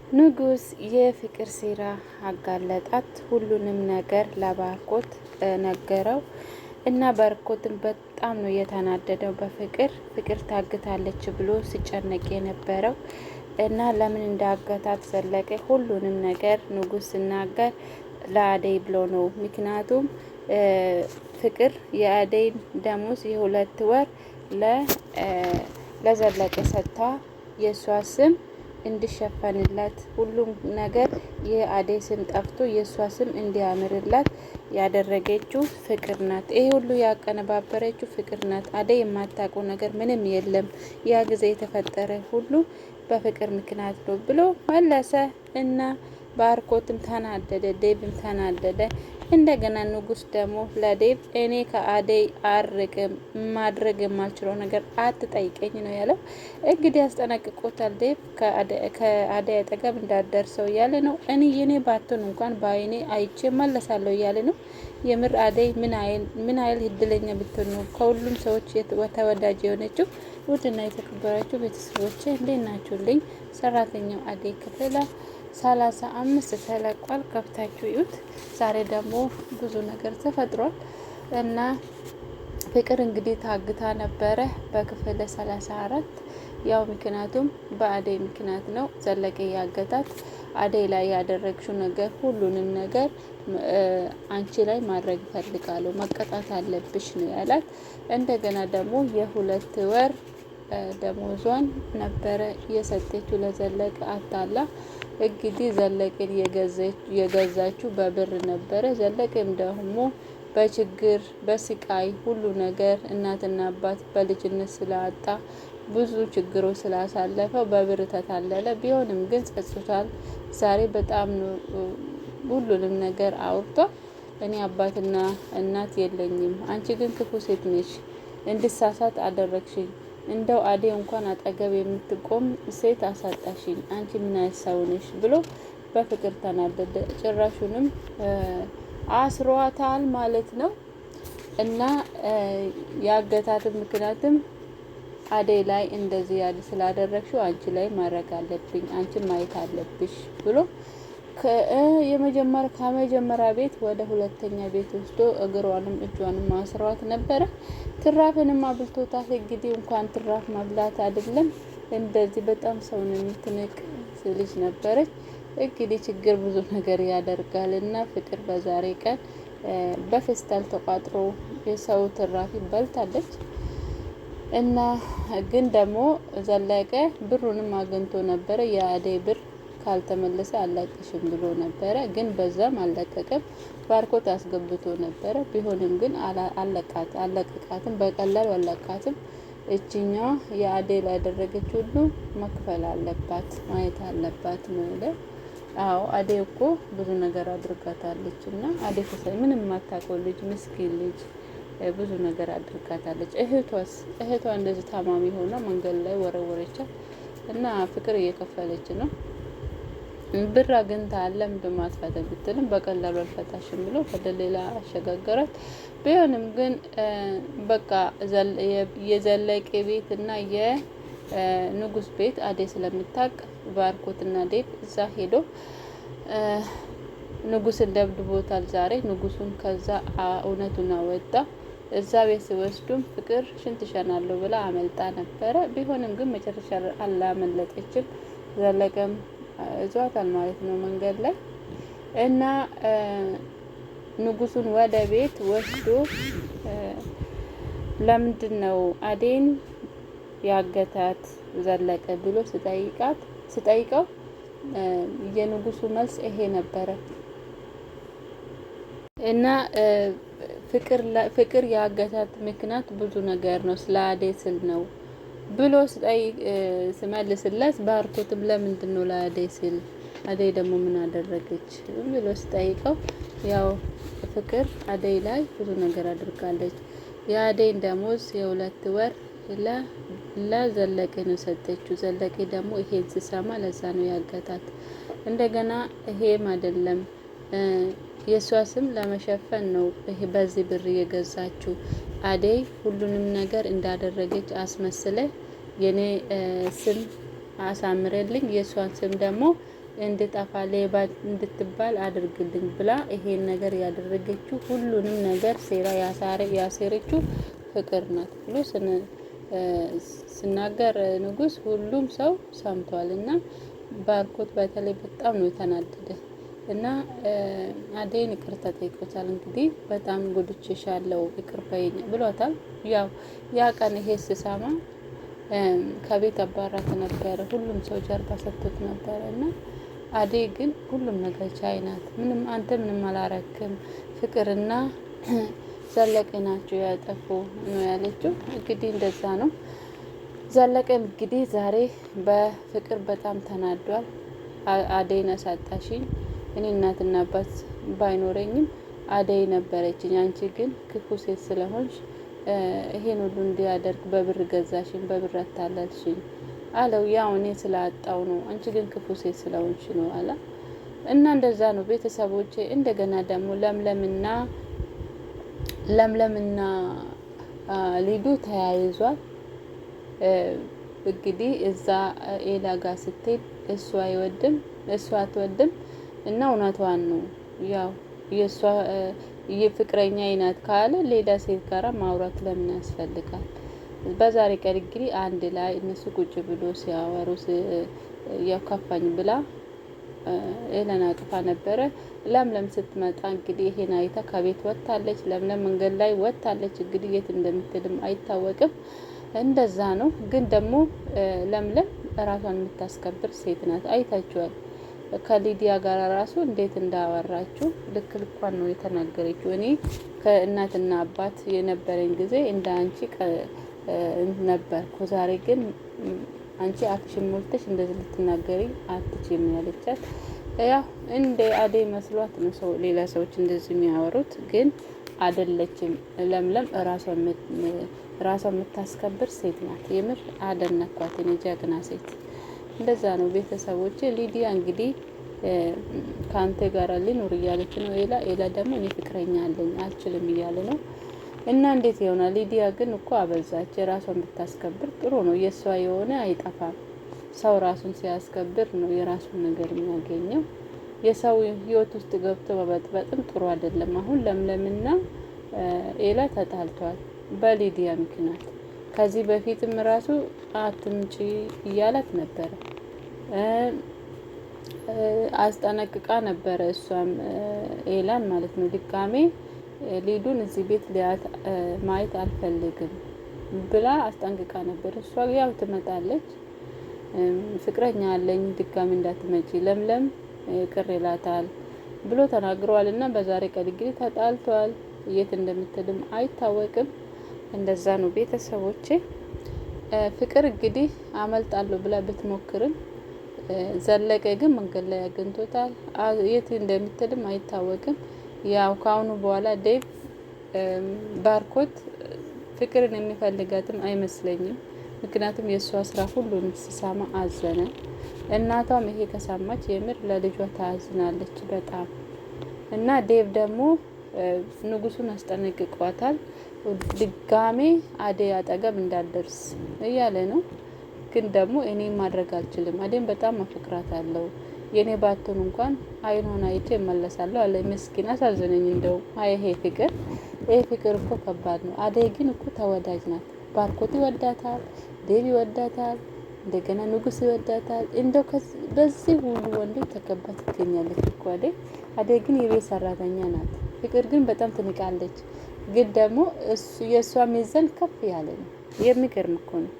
ንጉስ የፍቅር ሴራ አጋለጣት። ሁሉንም ነገር ለባርኮት ነገረው እና ባርኮትን በጣም ነው የተናደደው። ፍቅር ታግታለች ብሎ ሲጨነቅ የነበረው እና ለምን እንዳገታት ዘለቀ ሁሉንም ነገር ንጉስ ሲናገር ለአደይ ብሎ ነው። ምክንያቱም ፍቅር የአደይን ደሞዝ የ2 ወር ለዘለቀ ሰጥታ የእሷ ስም እንዲሸፈንላት ሁሉም ነገር የአደይ ስም ጠፍቶ የእሷ ስም እንዲያምርላት ያደረገችው ፍቅር ናት። ይሄ ሁሉ ያቀነባበረችው ፍቅር ናት። አደይ የማታውቀው ነገር ምንም የለም። ያ ጊዜ የተፈጠረ ሁሉ በፍቅር ምክንያት ነው ብሎ መለሰ እና ባርኮትም ተናደደ፣ ዴቭም ተናደደ። እንደገና ንጉስ ደግሞ ለዴቭ እኔ ከአደይ አርቅም፣ ማድረግ የማልችለው ነገር አትጠይቀኝ ነው ያለው። እንግዲህ ያስጠነቅቆታል። ዴቭ ከአደይ አጠገብ እንዳደርሰው እያለ ነው። እኔ የኔ ባትን እንኳን በአይኔ አይቼ መለሳለሁ እያለ ነው። የምር አደይ ምን አይል እድለኛ ብትሆን ነው ከሁሉም ሰዎች ተወዳጅ የሆነችው። ውድና የተከበራችሁ ቤተሰቦቼ እንዴት ናችሁልኝ? ሰራተኛው አደይ ክፍል 35 ተለቋል። ከፍታችሁ ይዩት። ዛሬ ደግሞ ብዙ ነገር ተፈጥሯል እና ፍቅር እንግዲህ ታግታ ነበረ በክፍል 34። ያው ምክንያቱም በአደይ ምክንያት ነው ዘለቀ ያገታት። አደይ ላይ ያደረግሽው ነገር ሁሉንም ነገር አንቺ ላይ ማድረግ ፈልጋለሁ፣ መቀጣት አለብሽ ነው ያላት። እንደገና ደግሞ የ2 ወር ደሞዟን ነበረ የሰጠችው ለዘለቀ አታላ። እንግዲህ ዘለቀን የገዛችው በብር ነበረ። ዘለቀም ደግሞ በችግር በስቃይ ሁሉ ነገር እናትና አባት በልጅነት ስላጣ ብዙ ችግሮች ስላሳለፈው በብር ተታለለ። ቢሆንም ግን ጸጽቷል። ዛሬ በጣም ሁሉንም ነገር አውርቷል። እኔ አባትና እናት የለኝም፣ አንቺ ግን ክፉ ሴት ነሽ፣ እንድሳሳት አደረግሽኝ፣ እንደው አደይ እንኳን አጠገብ የምትቆም ሴት አሳጣሽኝ፣ አንቺ ምን አይሰው ነሽ ብሎ በፍቅር ተናደደ። ጭራሹንም አስሯታል ማለት ነው እና ያገታትም ምክንያትም አደይ ላይ እንደዚህ ያለ ስላደረግሽው አንቺ ላይ ማድረግ አለብኝ፣ አንቺ ማየት አለብሽ ብሎ ከመጀመሪያ ቤት ወደ 2ኛ ቤት ወስዶ እግሯንም እጇንም ማስሯት ነበረ። ትራፍንም አብልቶታል። እንግዲህ እንኳን ትራፍ መብላት አይደለም እንደዚህ በጣም ሰውን የምትንቅ ልጅ ነበረች። እንግዲህ ችግር ብዙ ነገር ያደርጋል እና ፍቅር በዛሬ ቀን በፌስታል ተቋጥሮ የሰው ትራፊ በልታለች እና ግን ደግሞ ዘለቀ ብሩንም አግኝቶ ነበረ። የአደይ ብር ካልተመለሰ አላቅሽም ብሎ ነበረ። ግን በዛም አለቀቀም። ባርኮት አስገብቶ ነበረ። ቢሆንም ግን አለቀቃትም፣ በቀላሉ አለቃትም። እችኛዋ የአደይ ላይ ያደረገች ሁሉ መክፈል አለባት፣ ማየት አለባት ነው። አዎ አደይ እኮ ብዙ ነገር አድርጋታለች እና አደይ ምንም የማታውቀው ልጅ ምስኪን ልጅ ብዙ ነገር አድርጋታለች። እህቷ እንደዚህ ታማሚ ሆና መንገድ ላይ ወረወረቻት እና ፍቅር እየከፈለች ነው። ብር አግኝታ ለምንድን ማጥፋት ብትልም በቀላሉ አልፈታሽም ብሎ ወደ ሌላ አሸጋገራት። ቢሆንም ግን በቃ የዘለቄ ቤት እና የንጉስ ቤት አደይ ስለምታውቅ ባርኮትና ዴቭ እዛ ሄዶ ንጉስን ደብድቦታል። ዛሬ ንጉሱን ከዛ እውነቱን አወጣ። እዛ ቤት ሲወስዱም ፍቅር ሽንት ሸናለሁ ብላ አመልጣ ነበረ። ቢሆንም ግን መጨረሻ አላመለጠችም። ዘለቀም እዟታል ማለት ነው መንገድ ላይ እና ንጉሱን ወደ ቤት ወስዶ ለምንድን ነው አደይን ያገታት ዘለቀ ብሎ ስጠይቀው የንጉሱ መልስ ይሄ ነበረ እና ፍቅር ያገታት ምክንያት ብዙ ነገር ነው፣ ስለ አደይ ስል ነው ብሎ ስመልስለት ባርኮትም ለምንድን ነው ለአደይ ስል፣ አደይ ደግሞ ምን አደረገች ብሎ ስጠይቀው ያው ፍቅር አደይ ላይ ብዙ ነገር አድርጋለች። የአደይን ደሞዝ የ2 ወር ለዘለቀ ነው ሰጠችው። ዘለቀ ደግሞ ይሄን ሲሰማ ለዛ ነው ያገታት። እንደገና ይሄም አይደለም የሷ ስም ለመሸፈን ነው ይሄ በዚህ ብር የገዛችው። አደይ ሁሉንም ነገር እንዳደረገች አስመስለ የኔ ስም አሳምረልኝ የሷን ስም ደግሞ እንድጠፋ ሌባ እንድትባል አድርግልኝ ብላ ይሄን ነገር ያደረገችው ሁሉንም ነገር ሴራ ያሴረችው ፍቅር ናት ብሎ ስናገር ንጉስ ሁሉም ሰው ሰምቷል። እና ባርኮት በተለይ በጣም ነው የተናደደ እና አደይን ይቅርታ ጠይቆታል። እንግዲህ በጣም ጎድቼሻለሁ ይቅር በይኝ ብሏታል። ያው ያ ቀን ይሄ ስሰማ ከቤት አባራት ነበረ፣ ሁሉም ሰው ጀርባ ሰጥቶት ነበረ እና አደይ ግን ሁሉም ነገር ቻይ ናት። ምንም አንተ ምንም አላረክም፣ ፍቅርና ዘለቀ ናቸው ያጠፉ ነው ያለችው። እንግዲህ እንደዛ ነው። ዘለቀ እንግዲህ ዛሬ በፍቅር በጣም ተናዷል። አደይን አሳጣሽኝ፣ እኔ እናትና አባት ባይኖረኝም አደይ ነበረችኝ፣ አንቺ ግን ክፉ ሴት ስለሆንሽ ይሄን ሁሉ እንዲያደርግ በብር ገዛሽኝ፣ በብር አታለልሽኝ አለው። ያው እኔ ስላጣው ነው፣ አንቺ ግን ክፉ ሴት ስለሆንሽ ነው አለ። እና እንደዛ ነው ቤተሰቦቼ። እንደገና ደግሞ ለምለምና ሊዱ ተያይዟል። እንግዲህ እዛ ኤላ ጋር ስትሄድ እሱ አይወድም እሱ አትወድም እና እውነቷን ነው። ያው የእሷ የፍቅረኛ አይናት ካለ ሌላ ሴት ጋራ ማውራት ለምን ያስፈልጋል? በዛሬ ቀን እንግዲህ አንድ ላይ እነሱ ቁጭ ብሎ ሲያወሩ ያካፋኝ ብላ ኤላን አቅፋ ነበረ። ለምለም ስትመጣ እንግዲህ ይሄን አይታ ከቤት ወጣለች። ለምለም መንገድ ላይ ወጣለች። እንግዲህ የት እንደምትልም አይታወቅም። እንደዛ ነው። ግን ደግሞ ለምለም ራሷን የምታስከብር ሴት ናት። አይታችኋል ከሊዲያ ጋር ራሱ እንዴት እንዳወራችሁ ልክ ልኳን ነው የተናገረችው። እኔ ከእናትና አባት የነበረኝ ጊዜ እንደ አንቺ ነበርኩ፣ ዛሬ ግን አንቺ አፍሽን ሞልተሽ እንደዚህ ልትናገሪ አትችይም ያለቻት። ያው እንደ አደይ መስሏት ነው ሰው ሌላ ሰዎች እንደዚህ የሚያወሩት፣ ግን አይደለችም። ለምለም ራሷን የምታስከብር ሴት ናት። የምር አደነኳት። እኔ ጀግና ሴት። እንደዛ ነው ቤተሰቦች። ሊዲያ እንግዲህ ከአንተ ጋር ሊኖር እያለች ነው። ኤላ ደግሞ እኔ ፍቅረኛ አለኝ አልችልም እያለ ነው። እና እንዴት ይሆናል? ሊዲያ ግን እኮ አበዛች። ራሷን ብታስከብር ጥሩ ነው። የእሷ የሆነ አይጠፋም። ሰው ራሱን ሲያስከብር ነው የራሱን ነገር የሚያገኘው። የሰው ህይወት ውስጥ ገብቶ መበጥበጥም ጥሩ አይደለም። አሁን ለምለምና ኤላ ተጣልቷል በሊዲያ ምክንያት። ከዚህ በፊትም ራሱ አትምጪ እያላት ነበረ፣ አስጠነቅቃ ነበረ። እሷም ኤላን ማለት ነው ድጋሜ ሊዱን እዚህ ቤት ማየት አልፈልግም ብላ አስጠንቅቃ ነበር። እሷ ያው ትመጣለች፣ ፍቅረኛ አለኝ ድጋሜ እንዳትመጪ ለምለም ቅር ይላታል ብሎ ተናግረዋል። እና በዛሬ ቀን እንግዲህ ተጣልቷል። የት እንደምትልም አይታወቅም። እንደዛ ነው ቤተሰቦቼ። ፍቅር እንግዲህ አመልጣለሁ ብላ ብትሞክርም ዘለቀ ግን መንገድ ላይ አግኝቶታል። የት እንደምትልም አይታወቅም። ያው ካሁኑ በኋላ ዴቭ ባርኮት ፍቅርን የሚፈልጋትም አይመስለኝም። ምክንያቱም የእሷ ስራ ሁሉን ሲሰማ አዘነ። እናቷም ይሄ ከሰማች የምር ለልጇ ታዝናለች በጣም። እና ዴቭ ደግሞ ንጉሱን አስጠነቅቋታል። ድጋሜ አደይ አጠገብ እንዳደርስ እያለ ነው። ግን ደግሞ እኔ ማድረግ አልችልም፣ አደይም በጣም አፈቅራታለሁ፣ የኔ ባቱን እንኳን አይኗን አይቼ እመለሳለሁ አለ። ምስኪን አሳዘነኝ። እንደው ይሄ ፍቅር እኮ ከባድ ነው። አደይ ግን እኮ ተወዳጅ ናት። ባርኮት ይወዳታል፣ ዴቭ ይወዳታል፣ እንደገና ንጉስ ይወዳታል። እንደው በዚህ ሁሉ ወንዶች ተከባ ትገኛለች እኮ አደይ ግን የቤት ሰራተኛ ናት። ፍቅር ግን በጣም ትንቃለች። ግን ደግሞ የእሷ ሚዛን ከፍ ያለ ነው። የሚገርም እኮ ነው።